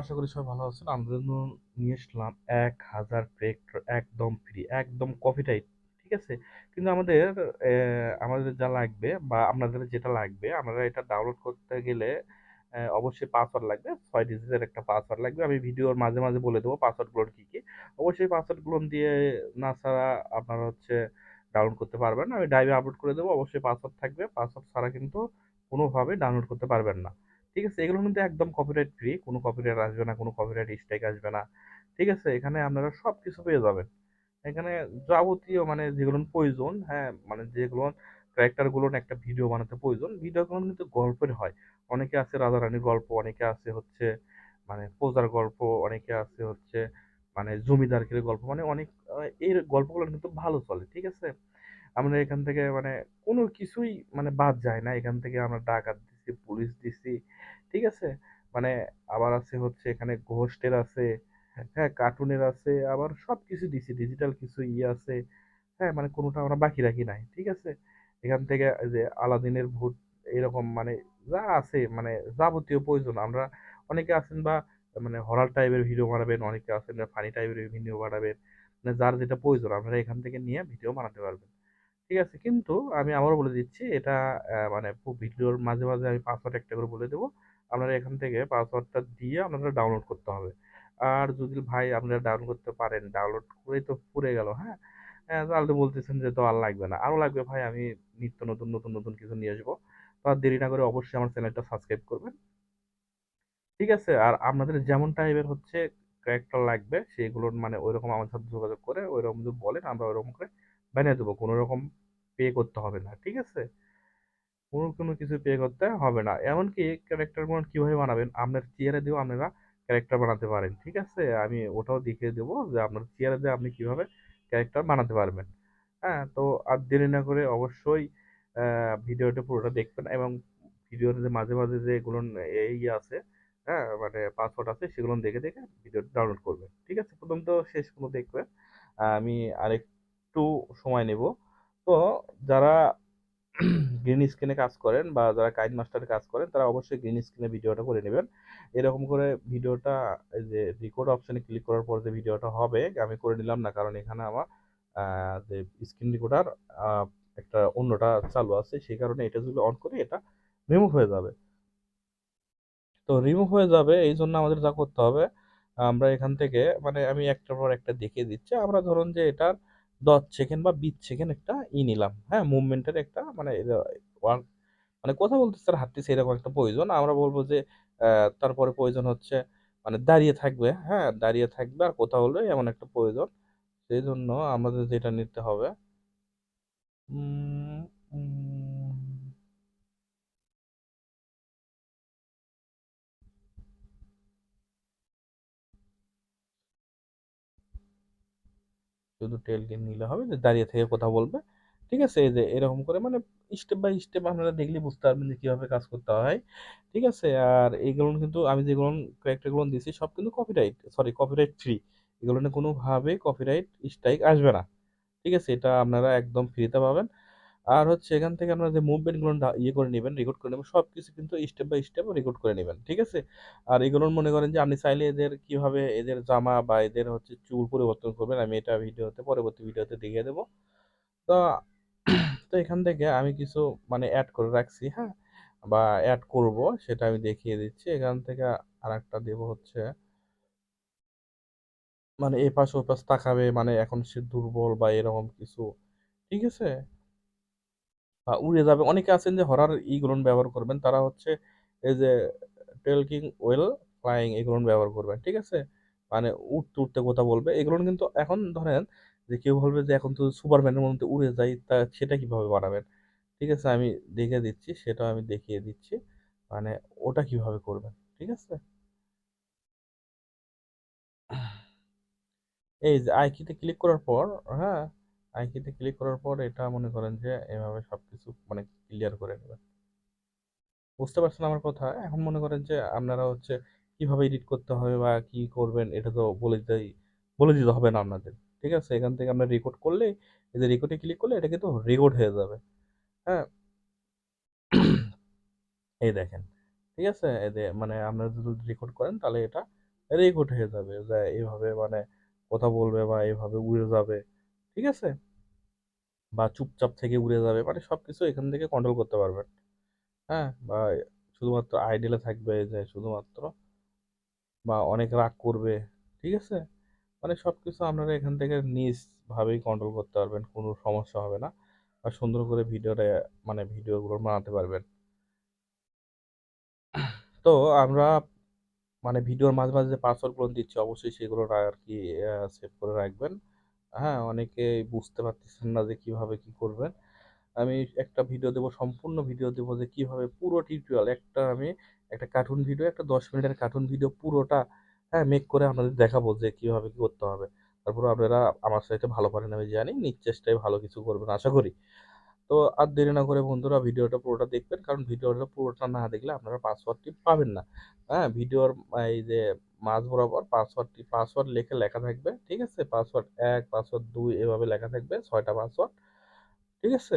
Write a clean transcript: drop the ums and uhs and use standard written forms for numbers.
আশা করি সবাই ভালো আছেন। আমাদের জন্য নিয়ে আসলাম 1000 ট্রাক্টর একদম ফ্রি, একদম কপি টাইপ। ঠিক আছে? কিন্তু আমাদের যা লাগবে বা আপনাদের যেটা লাগবে, আপনারা এটা ডাউনলোড করতে গেলে অবশ্যই পাসওয়ার্ড লাগবে। 6 ডিজিটের একটা পাসওয়ার্ড লাগবে। আমি ভিডিওর মাঝে মাঝে বলে দেবো পাসওয়ার্ডগুলোর কি কি। অবশ্যই পাসওয়ার্ডগুলো দিয়ে না ছাড়া আপনারা ডাউনলোড করতে পারবেন না। আমি ড্রাইভে আপলোড করে দেবো। অবশ্যই পাসওয়ার্ড থাকবে। পাসওয়ার্ড ছাড়া কিন্তু কোনোভাবে ডাউনলোড করতে পারবেন না। ঠিক আছে, এগুলো কিন্তু একদম কপিরাইট ফ্রি, কোনো কপিরাইট আসবে না, কোনো কপিরাইট স্ট্রাইক আসবে না। ঠিক আছে, এখানে আপনারা সব কিছু পেয়ে যাবেন। এখানে যাবতীয় মানে যেগুলো প্রয়োজন, হ্যাঁ, মানে যেগুলো ক্যারেক্টার গুলো একটা ভিডিও বানাতে প্রয়োজন, ভিডিওগুলো কিন্তু গল্পের হয়। অনেকে আছে রাজা রানীর গল্প, অনেকে আছে মানে প্রজার গল্প, অনেকে আছে মানে জমিদারদের গল্প, মানে অনেক এই গল্পগুলো কিন্তু ভালো চলে। ঠিক আছে, আমরা এখান থেকে মানে কোনো কিছুই মানে বাদ যায় না। এখান থেকে আমরা ডাকাত দিছি, পুলিশ দিছি। ঠিক আছে, মানে আবার এখানে ঘোস্টের আছে, হ্যাঁ, কার্টুনের আছে, আবার সব কিছু দিছি, ডিজিটাল কিছু আছে। হ্যাঁ, মানে কোনোটা আমরা বাকি রাখি নাই। ঠিক আছে, এখান থেকে এই যে আলাদিনের ভূত, এরকম মানে যা আছে, মানে যাবতীয় প্রয়োজন আমরা, অনেকে আছেন বা মানে হরার টাইপের ভিডিও বানাবেন, অনেকে আছেন ফানি টাইপের ভিডিও বানাবেন, মানে যার যেটা প্রয়োজন আপনারা এখান থেকে নিয়ে ভিডিও বানাতে পারবেন। ঠিক আছে, কিন্তু আমি আবারও বলে দিচ্ছি এটা মানে ভিডিওর মাঝে মাঝে আমি পাসওয়ার্ড একটা করে বলে দেবো। আপনারা এখান থেকে পাসওয়ার্ডটা দিয়ে আপনারা ডাউনলোড করতে হবে। আর যদি ভাই আপনারা ডাউনলোড করতে পারেন, ডাউনলোড করেই তো পুড়ে গেল, হ্যাঁ, তাহলে তো বলতেছেন যে তো আর লাগবে না, আরো লাগবে ভাই, আমি নিত্য নতুন নতুন নতুন কিছু নিয়ে আসবো। তো আর দেরি না করে অবশ্যই আমার চ্যানেলটা সাবস্ক্রাইব করবেন। ঠিক আছে, আর আপনাদের যেমন টাইপের ক্যারেক্টার লাগবে সেগুলোর মানে ওইরকম আমার সাথে যোগাযোগ করে ওইরকম যদি বলেন, আমরা ওইরকম করে বানিয়ে দেবো। কোনো রকম পে করতে হবে না। ঠিক আছে, কোনো কোনো কিছু পে করতে হবে না। এমনকি ক্যারেক্টার গুলো কিভাবে বানাবেন, আপনার চেয়ারে দিয়েও আপনারা ক্যারেক্টার বানাতে পারেন। ঠিক আছে, আমি ওটাও দেখিয়ে দেবো যে আপনার চেয়ারে দিয়ে আপনি কিভাবে ক্যারেক্টার বানাতে পারবেন। হ্যাঁ, তো আর দেরি না করে অবশ্যই ভিডিওটা পুরোটা দেখবেন, এবং ভিডিওর যে মাঝে মাঝে যেগুলো এই আছে, হ্যাঁ, মানে পাসওয়ার্ড আছে, সেগুলো দেখে দেখে ভিডিওটা ডাউনলোড করবেন। ঠিক আছে, প্রথম তো শেষ পর্যন্ত দেখবেন। আমি আরেকটু সময় নেব। তো যারা গ্রিন স্ক্রিনে কাজ করেন বা যারা কাইন মাস্টারে কাজ করেন, তারা অবশ্যই গ্রিন স্ক্রিনে ভিডিওটা করে নেবেন। এরকম করে ভিডিওটা, এই যে রেকর্ড অপশনে ক্লিক করার পর যে ভিডিওটা হবে, আমি করে নিলাম না, কারণ এখানে আমার যে স্ক্রিন রেকর্ডার একটা অন্যটা চালু আছে, সেই কারণে এটা যদি অন করি এটা রিমুভ হয়ে যাবে। তো রিমুভ হয়ে যাবে, এই জন্য আমাদের যা করতে হবে, আমরা এখান থেকে মানে আমি একটার পর একটা দেখিয়ে দিচ্ছি। আমরা ধরুন যে এটার 10 সেকেন্ড বা 20 সেকেন্ড একটা নিলাম, হ্যাঁ, মুভমেন্টের একটা মানে ওয়ান, মানে কথা বলতে স্যার হাঁটতেছে এরকম একটা প্রয়োজন। আমরা বলবো যে তারপরে প্রয়োজন মানে দাঁড়িয়ে থাকবে, হ্যাঁ, দাঁড়িয়ে থাকবে আর কথা বলবে, এমন একটা প্রয়োজন। সেই জন্য আমাদের যেটা নিতে হবে, উম, উম, শুধু টেল গেম নিলে হবে, যে দাঁড়িয়ে থেকে কথা বলবে। ঠিক আছে, এই যে এরকম করে মানে স্টেপ বাই স্টেপ আপনারা দেখলে বুঝতে পারবেন যে কিভাবে কাজ করতে হয়। ঠিক আছে, আর এইগুলো কিন্তু আমি যেগুলো ক্যারেক্টারগুলো দিয়েছি সব কিন্তু কপিরাইট ফ্রি। এগুলো নিয়ে কোনোভাবে কপিরাইট স্ট্রাইক আসবে না। ঠিক আছে, এটা আপনারা একদম ফ্রিতে পাবেন। আর এখান থেকে আপনারা যে মুভমেন্ট গুলো ইয়ে করে নেবেন, রেকর্ড করে নেবেন, সবকিছু কিন্তু স্টেপ বাই স্টেপ রেকর্ড করে নেবেন। ঠিক আছে, আর এগুলোর মনে করেন যে আপনি চাইলে এদের কিভাবে এদের জামা বা এদের চুল পরিবর্তন করবেন, আমি এটা পরবর্তী ভিডিওতে দেখিয়ে দেবো। তো তো এখান থেকে আমি কিছু মানে অ্যাড করে রাখছি, হ্যাঁ, বা অ্যাড করব, সেটা আমি দেখিয়ে দিচ্ছি। এখান থেকে আর একটা দেবো মানে এপাশ ওপাশ তাকাবে, মানে এখন সে দুর্বল বা এরকম কিছু। ঠিক আছে, বা উড়ে যাবে। অনেকে আছেন যে হরার ইগুলো ব্যবহার করবেন, তারা এই যে টেলকিং ওয়েল ফ্লাইং এগুলো ব্যবহার করবেন। ঠিক আছে, মানে উঠতে উঠতে কথা বলবে। এগুলো কিন্তু এখন ধরেন যে কেউ বলবে যে এখন তো সুপারম্যানের মধ্যে উড়ে যাই, তা সেটা কিভাবে বানাবেন। ঠিক আছে, আমি দেখে দিচ্ছি, সেটা আমি দেখিয়ে দিচ্ছি, মানে ওটা কিভাবে করবেন। ঠিক আছে, এই যে আইকিতে ক্লিক করার পর, হ্যাঁ, আইকিতে ক্লিক করার পর এটা মনে করেন যে এভাবে সবকিছু মানে ক্লিয়ার করে নেবেন। বুঝতে পারছেন আমার কথা? এখন মনে করেন যে আপনারা কিভাবে এডিট করতে হবে বা কি করবেন, এটা তো বলে দিতে হবে না আপনাদের। ঠিক আছে, এখান থেকে আমরা রেকর্ড করলে, এই যে রেকর্ডে ক্লিক করলে এটা কিন্তু রেকর্ড হয়ে যাবে। হ্যাঁ, এই দেখেন। ঠিক আছে, এই যে মানে আপনারা যদি রেকর্ড করেন তাহলে এটা রেকর্ড হয়ে যাবে যে এইভাবে মানে কথা বলবে বা এইভাবে উড়ে যাবে, ঠিক আছে, বা চুপচাপ থেকে উড়ে যাবে, মানে সবকিছু এখান থেকে কন্ট্রোল করতে পারবেন। হ্যাঁ, বা শুধুমাত্র আইডিয়ালে থাকবে যে শুধুমাত্র, বা অনেক রাগ করবে, ঠিক আছে, মানে সবকিছু আপনারা এখান থেকে নিজ ভাবেই কন্ট্রোল করতে পারবেন, কোনো সমস্যা হবে না। আর সুন্দর করে মানে ভিডিওগুলো বানাতে পারবেন। তো আমরা মানে ভিডিওর মাঝে মাঝে যে পাসওয়ার্ডগুলো দিচ্ছি অবশ্যই সেগুলো আর কি সেভ করে রাখবেন। হ্যাঁ, অনেকে বুঝতে পারতেছেন না যে কিভাবে কি করবেন। আমি একটা ভিডিও দেবো, সম্পূর্ণ ভিডিও দেবো যে কিভাবে পুরো টিউটোরিয়াল আমি একটা কার্টুন ভিডিও, একটা 10 মিনিটের কার্টুন ভিডিও পুরোটা, হ্যাঁ, মেক করে আপনাদের দেখাবো যে কিভাবে কি করতে হবে। তারপর আপনারা আমার সাথে ভালো পারেন আমি জানি, নিজ চেষ্টায় ভালো কিছু করবেন আশা করি। তো আর দেরি না করে বন্ধুরা ভিডিওটা পুরোটা দেখবেন, কারণ ভিডিওটা পুরোটা না দেখলে আপনারা পাসওয়ার্ডটি পাবেন না। হ্যাঁ, ভিডিওর এই যে মাঝ বরাবর পাসওয়ার্ড লেখা লেখা থাকবে, ঠিক আছে, পাসওয়ার্ড 1, পাসওয়ার্ড 2 এভাবে লেখা থাকবে, 6টা পাসওয়ার্ড, ঠিক আছে।